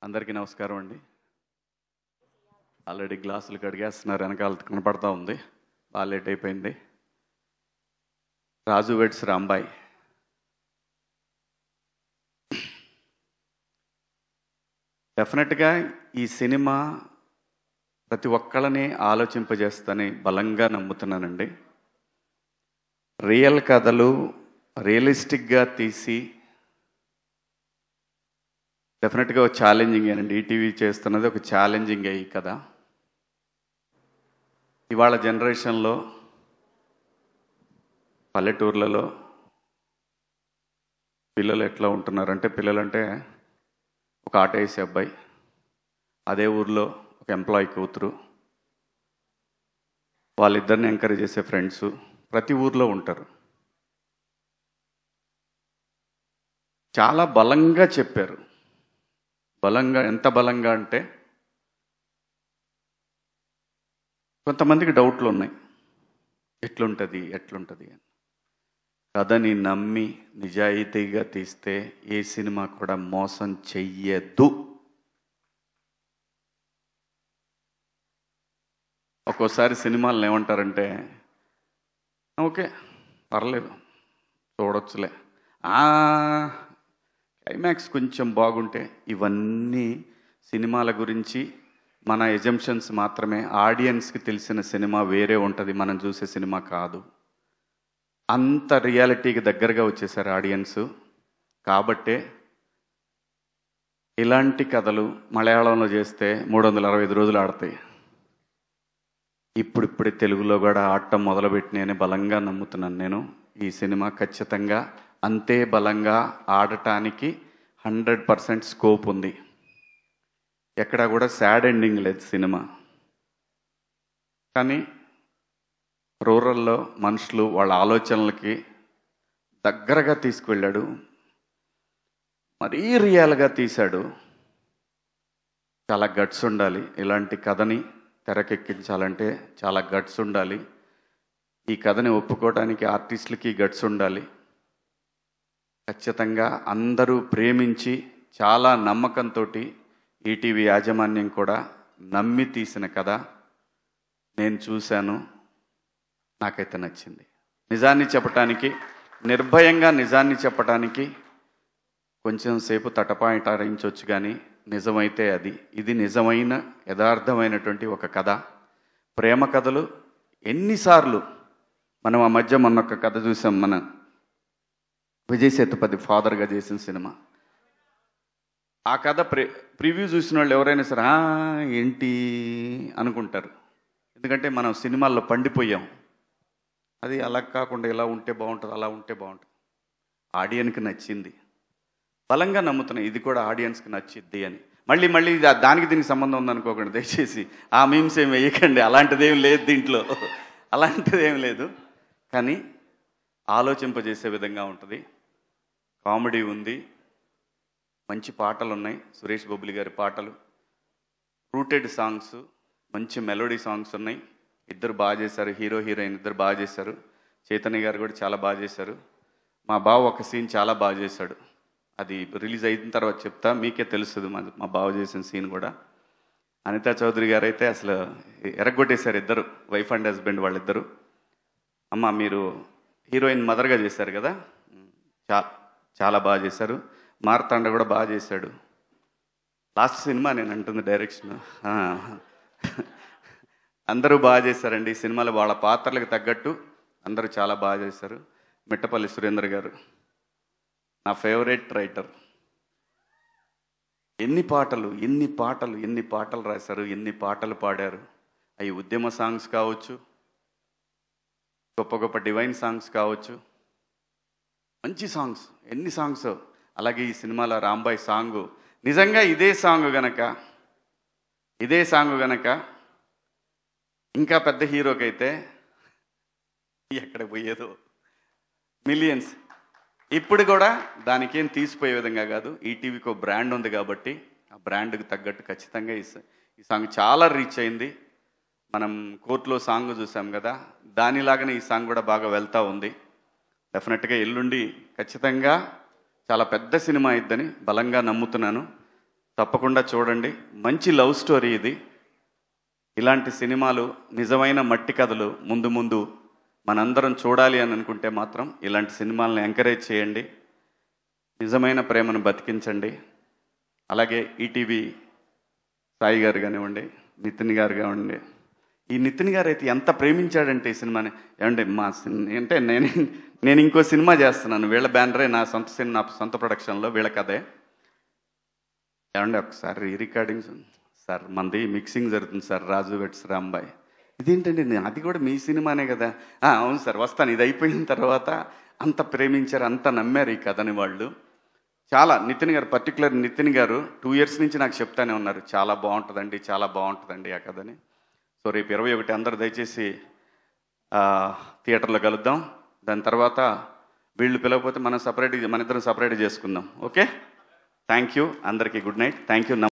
అందరికీ నమస్కారం అండి. ఆల్రెడీ గ్లాసులు కడిగేస్తున్నారు, వెనకాల కనపడతా ఉంది. బాగా లేట్ అయిపోయింది. రాజు వెడ్స్ రాంబాయ్. డెఫినెట్గా ఈ సినిమా ప్రతి ఒక్కళ్ళని ఆలోచింపజేస్తని బలంగా నమ్ముతున్నానండి. రియల్ కథలు రియలిస్టిక్గా తీసి డెఫినెట్గా ఒక ఛాలెంజింగ్ అండి. ఈటీవీ చేస్తున్నది ఒక ఛాలెంజింగ్ ఈ కథ. ఇవాళ జనరేషన్లో పల్లెటూర్లలో పిల్లలు ఎట్లా ఉంటున్నారంటే, పిల్లలంటే ఒక ఆటో వేసే అబ్బాయి, అదే ఊర్లో ఒక ఎంప్లాయీ కూతురు, వాళ్ళిద్దరిని ఎంకరేజ్ చేసే ఫ్రెండ్స్ ప్రతి ఊర్లో ఉంటారు. చాలా బలంగా చెప్పారు. బలంగా, ఎంత బలంగా అంటే కొంతమందికి డౌట్లు ఉన్నాయి, ఎట్లుంటుంది అని. కథని నమ్మి నిజాయితీగా తీస్తే ఏ సినిమా కూడా మోసం చెయ్యదు. ఒక్కోసారి సినిమాలను ఏమంటారంటే, ఓకే పర్లేదు చూడొచ్చులే, క్లైమాక్స్ కొంచెం బాగుంటే. ఇవన్నీ సినిమాల గురించి మన ఎజంప్షన్స్ మాత్రమే. ఆడియన్స్కి తెలిసిన సినిమా వేరే ఉంటుంది, మనం చూసే సినిమా కాదు. అంత రియాలిటీకి దగ్గరగా వచ్చేసారు ఆడియన్స్. కాబట్టే ఇలాంటి కథలు మలయాళంలో చేస్తే 365 రోజులు ఆడతాయి. ఇప్పుడిప్పుడే తెలుగులో కూడా ఆడటం మొదలుపెట్టినాయని బలంగా నమ్ముతున్నాను నేను. ఈ సినిమా ఖచ్చితంగా అంతే బలంగా ఆడటానికి 100% స్కోప్ ఉంది. ఎక్కడా కూడా సాడ్ ఎండింగ్ లేదు సినిమా. కానీ రూరల్లో మనుషులు వాళ్ళ ఆలోచనలకి దగ్గరగా తీసుకువెళ్ళాడు, మరీ రియల్గా తీశాడు. చాలా గట్స్ ఉండాలి ఇలాంటి కథని తెరకెక్కించాలంటే, చాలా గట్స్ ఉండాలి. ఈ కథని ఒప్పుకోవడానికి ఆర్టిస్టులకి గట్స్ ఉండాలి. ఖచ్చితంగా అందరూ ప్రేమించి చాలా నమ్మకంతో ఈటీవీ యాజమాన్యం కూడా నమ్మి తీసిన కథ. నేను చూశాను, నాకైతే నచ్చింది. నిజాన్ని చెప్పటానికి, నిర్భయంగా నిజాన్ని చెప్పటానికి కొంచెం సేపు తటపాయింటారించవచ్చు, కానీ నిజమైతే ఇది నిజమైన యథార్థమైనటువంటి ఒక కథ. ప్రేమ కథలు ఎన్నిసార్లు మనం ఆ మధ్య మొన్నొక్క కథ చూసాం, మన విజయ్ సేతుపతి ఫాదర్గా చేసిన సినిమా. ఆ కథ ప్రివ్యూ చూసిన వాళ్ళు ఎవరైనా సరే ఏంటి అనుకుంటారు. ఎందుకంటే మనం సినిమాల్లో పండిపోయాం. అది అలా కాకుండా ఇలా ఉంటే బాగుంటుంది, అలా ఉంటే బాగుంటుంది. ఆడియన్స్కి నచ్చింది, బలంగా నమ్ముతున్నాయి ఇది కూడా ఆడియన్స్కి నచ్చిద్ది అని. మళ్ళీ దానికి దీనికి సంబంధం ఉందనుకోకండి దయచేసి. ఆ మీమ్స్ ఏం వేయకండి, అలాంటిదేం లేదు దీంట్లో, అలాంటిదేం లేదు. కానీ ఆలోచింపజేసే విధంగా ఉంటుంది. కామెడీ ఉంది, మంచి పాటలు ఉన్నాయి, సురేష్ బొబ్బిలి గారి పాటలు, రూటెడ్ సాంగ్స్, మంచి మెలోడీ సాంగ్స్ ఉన్నాయి. ఇద్దరు బాగా చేశారు, హీరో హీరోయిన్ ఇద్దరు బాగా చేశారు. చైతన్య గారు కూడా చాలా బాగా చేశారు. మా బావ ఒక సీన్ చాలా బాగా చేశాడు, అది రిలీజ్ అయిన తర్వాత చెప్తా, మీకే తెలుస్తుంది మా బావ చేసిన సీన్ కూడా. అనితా చౌదరి గారు అయితే అసలు ఎరగొట్టేశారు. ఇద్దరు వైఫ్ అండ్ హస్బెండ్ వాళ్ళిద్దరు. అమ్మ మీరు హీరోయిన్ మదర్గా చేశారు కదా, చాలా బాగా చేశారు. మార్తాండ కూడా బాగా చేశాడు. లాస్ట్ సినిమా నేను అంటుంది డైరెక్షన్. అందరూ బాగా చేశారండి ఈ సినిమాలో, వాళ్ళ పాత్రలకు తగ్గట్టు అందరూ చాలా బాగా చేశారు. మిట్టపల్లి సురేంద్ర గారు నా ఫేవరెట్ రైటర్. ఎన్ని పాటలు రాశారు, ఎన్ని పాటలు పాడారు. అవి ఉద్యమ సాంగ్స్ కావచ్చు, గొప్ప గొప్ప డివైన్ సాంగ్స్ కావచ్చు, మంచి సాంగ్స్, ఎన్ని సాంగ్స్. అలాగే ఈ సినిమాలో రాంబాయ్ సాంగు, నిజంగా ఇదే సాంగ్ గనక ఇంకా పెద్ద హీరోకైతే ఎక్కడ పోయేదో, మిలియన్స్. ఇప్పుడు కూడా దానికేం తీసిపోయే విధంగా కాదు. ఈటీవీకి ఒక బ్రాండ్ ఉంది కాబట్టి ఆ బ్రాండ్కి తగ్గట్టు ఖచ్చితంగా ఈ సాంగ్ చాలా రీచ్ అయింది. మనం కోర్టులో సాంగ్ చూసాం కదా, దానిలాగానే ఈ సాంగ్ కూడా బాగా వెళ్తూ ఉంది. డెఫినెట్గా ఎల్లుండి ఖచ్చితంగా చాలా పెద్ద సినిమా అయిద్దని బలంగా నమ్ముతున్నాను. తప్పకుండా చూడండి. మంచి లవ్ స్టోరీ ఇది. ఇలాంటి సినిమాలు, నిజమైన మట్టి కథలు ముందు ముందు మనందరం చూడాలి అని అనుకుంటే మాత్రం ఇలాంటి సినిమాలను ఎంకరేజ్ చేయండి. నిజమైన ప్రేమను బతికించండి. అలాగే ఈటీవీ సాయి గారు కానివ్వండి, నితిన్ గారు కానివ్వండి. ఈ నితిన్ గారు అయితే ఎంత ప్రేమించాడంటే ఈ సినిమాని. ఏమంటే అంటే నేను ఇంకో సినిమా చేస్తున్నాను, వీళ్ళ బ్యానరే, నా సొంత ప్రొడక్షన్లో వీళ్ళ కథే. ఏమంటే ఒకసారి రికార్డింగ్స్ సార్, మనది మిక్సింగ్ జరుగుతుంది సార్, రాజు వెట్స్ రాంబాయ్. ఇదేంటండి, అది కూడా మీ సినిమానే కదా. అవును సార్, వస్తాను. ఇది అయిపోయిన తర్వాత అంత ప్రేమించారు, అంత నమ్మారు ఈ కథని వాళ్ళు. చాలా నితిన్ గారు, పర్టికులర్ నితిన్ గారు 2 years నుంచి నాకు చెప్తానే ఉన్నారు, చాలా బాగుంటుందండి, చాలా బాగుంటుందండి ఆ కథని. సో రేపు 21 అందరూ దయచేసి థియేటర్లో కలుద్దాం. దాని తర్వాత వీళ్ళు పిలవకపోతే మన ఇద్దరం సపరేట్ చేసుకుందాం. ఓకే, థ్యాంక్ యూ అందరికీ. Good night. Thank you.